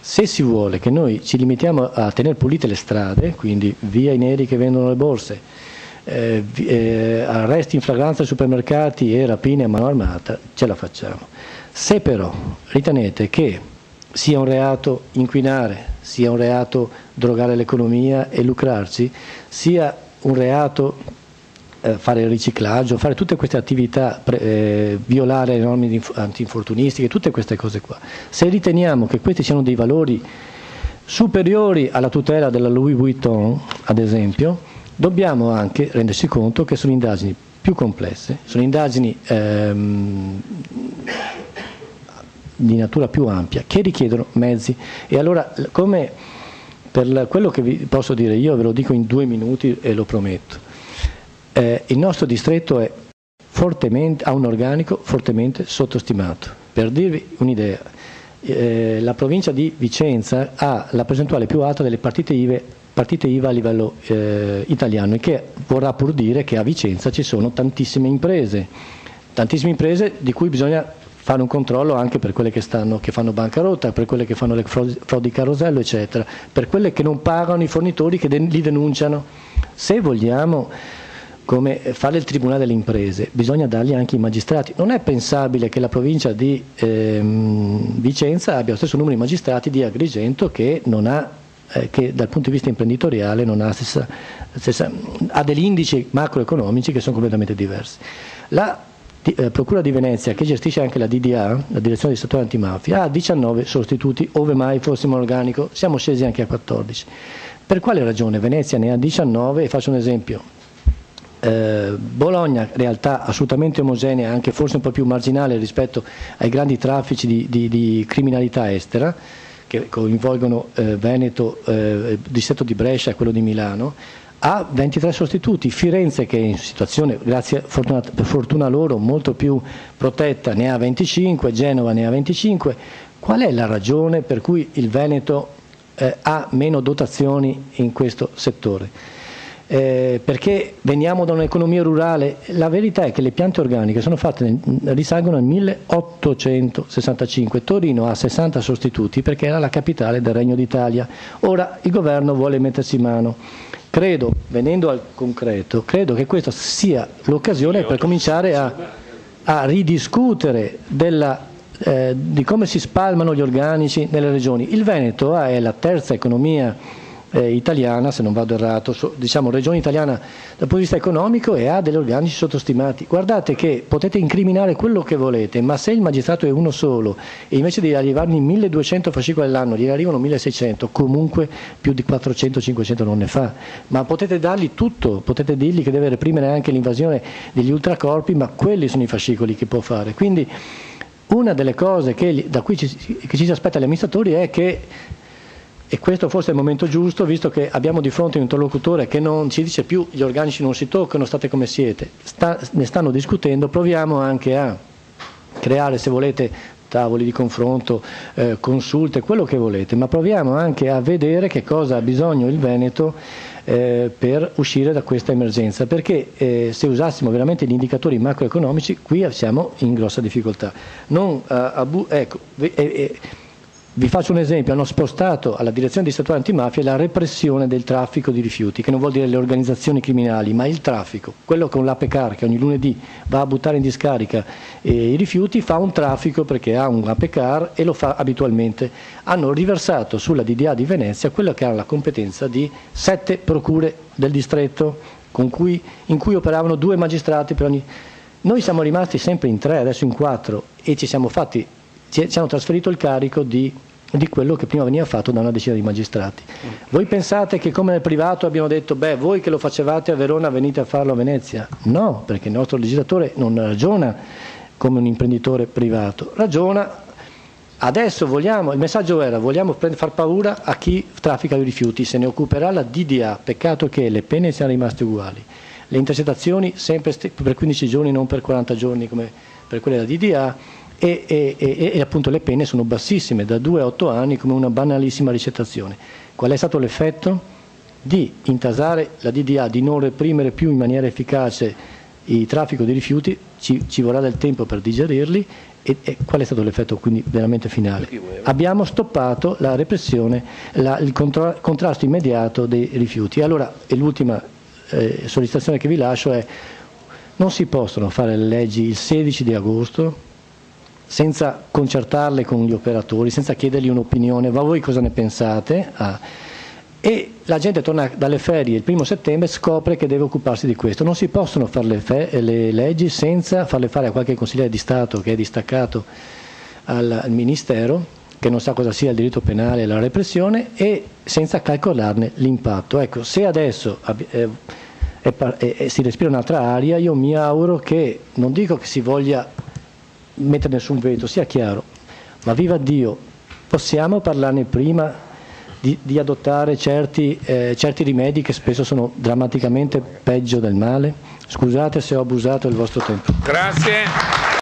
Se si vuole che noi ci limitiamo a tenere pulite le strade, quindi via i neri che vendono le borse, arresti in flagranza ai supermercati e rapine a mano armata, ce la facciamo. Se però ritenete che sia un reato inquinare, sia un reato drogare l'economia e lucrarci, sia un reato fare il riciclaggio, fare tutte queste attività, violare le norme antinfortunistiche, tutte queste cose qua. Se riteniamo che questi siano dei valori superiori alla tutela della Louis Vuitton, ad esempio, dobbiamo anche rendersi conto che sono indagini più complesse, sono indagini di natura più ampia, che richiedono mezzi. E allora, come per quello che vi posso dire io, ve lo dico in 2 minuti e lo prometto. Il nostro distretto ha un organico fortemente sottostimato. Per dirvi un'idea, la provincia di Vicenza ha la percentuale più alta delle partite IVA a livello italiano, il che vorrà pur dire che a Vicenza ci sono tantissime imprese di cui bisogna fare un controllo anche per quelle che fanno bancarotta, per quelle che fanno le frodi carosello, eccetera, per quelle che non pagano i fornitori che li denunciano. Se vogliamo come fare il Tribunale delle Imprese, bisogna dargli anche i magistrati. Non è pensabile che la provincia di Vicenza abbia lo stesso numero di magistrati di Agrigento, che non ha, che dal punto di vista imprenditoriale non ha ha degli indici macroeconomici che sono completamente diversi. La Procura di Venezia, che gestisce anche la DDA, la Direzione di Settore Antimafia, ha 19 sostituti, ove mai fossimo organico, siamo scesi anche a 14. Per quale ragione? Venezia ne ha 19 e faccio un esempio. Bologna, realtà assolutamente omogenea, anche forse un po' più marginale rispetto ai grandi traffici di criminalità estera che coinvolgono Veneto, il distretto di Brescia e quello di Milano, ha 23 sostituti. Firenze, che è in situazione, grazie per fortuna loro, molto più protetta, ne ha 25, Genova ne ha 25. Qual è la ragione per cui il Veneto ha meno dotazioni in questo settore? Perché veniamo da un'economia rurale. La verità è che le piante organiche sono fatte, risalgono al 1865. Torino ha 60 sostituti perché era la capitale del Regno d'Italia. Ora il governo vuole mettersi mano. Credo, venendo al concreto, credo che questa sia l'occasione per cominciare a ridiscutere di come si spalmano gli organici nelle regioni. Il Veneto è la terza economia italiana, se non vado errato, diciamo regione italiana dal punto di vista economico, e ha degli organici sottostimati. Guardate che potete incriminare quello che volete, ma se il magistrato è uno solo e invece di arrivargli 1200 fascicoli all'anno gli arrivano 1600, comunque più di 400-500 non ne fa. Ma potete dargli tutto, potete dirgli che deve reprimere anche l'invasione degli ultracorpi, ma quelli sono i fascicoli che può fare. Quindi una delle cose che ci si aspetta agli amministratori è che, e questo forse è il momento giusto, visto che abbiamo di fronte un interlocutore che non ci dice più gli organici non si toccano, state come siete, ne stanno discutendo, proviamo anche a creare, se volete, tavoli di confronto, consulte, quello che volete, ma proviamo anche a vedere che cosa ha bisogno il Veneto per uscire da questa emergenza, perché se usassimo veramente gli indicatori macroeconomici qui siamo in grossa difficoltà. Vi faccio un esempio: hanno spostato alla direzione di settore antimafia la repressione del traffico di rifiuti, che non vuol dire le organizzazioni criminali, ma il traffico. Quello con l'APECAR, che ogni lunedì va a buttare in discarica i rifiuti, fa un traffico perché ha un APECAR e lo fa abitualmente. Hanno riversato sulla DDA di Venezia quella che ha la competenza di 7 procure del distretto, in cui operavano 2 magistrati per ogni. Noi siamo rimasti sempre in 3, adesso in 4, e ci hanno trasferito il carico di quello che prima veniva fatto da una decina di magistrati. Voi pensate che come nel privato abbiano detto voi che lo facevate a Verona venite a farlo a Venezia? No, perché il nostro legislatore non ragiona come un imprenditore privato, ragiona. Adesso il messaggio era: vogliamo far paura a chi traffica i rifiuti, se ne occuperà la DDA, peccato che le pene siano rimaste uguali, le intercettazioni sempre per 15 giorni, non per 40 giorni come per quelle della DDA, e appunto le pene sono bassissime, da 2 a 8 anni, come una banalissima ricettazione. Qual è stato l'effetto? Di intasare la DDA, di non reprimere più in maniera efficace il traffico di rifiuti, ci vorrà del tempo per digerirli, E qual è stato l'effetto quindi veramente finale? Abbiamo stoppato la repressione, il contrasto immediato dei rifiuti. Allora, e l'ultima sollecitazione che vi lascio è: non si possono fare le leggi il 16 di agosto senza concertarle con gli operatori, senza chiedergli un'opinione, ma voi cosa ne pensate? E la gente torna dalle ferie il 1° settembre, scopre che deve occuparsi di questo. Non si possono fare le leggi senza farle fare a qualche consigliere di Stato che è distaccato al Ministero, che non sa cosa sia il diritto penale e la repressione, e senza calcolarne l'impatto. Ecco, se adesso si respira un'altra aria, io mi auguro che, non dico che si voglia mettere nessun veto, sia chiaro, ma viva Dio, possiamo parlarne prima di adottare certi rimedi che spesso sono drammaticamente peggio del male? Scusate se ho abusato del vostro tempo. Grazie.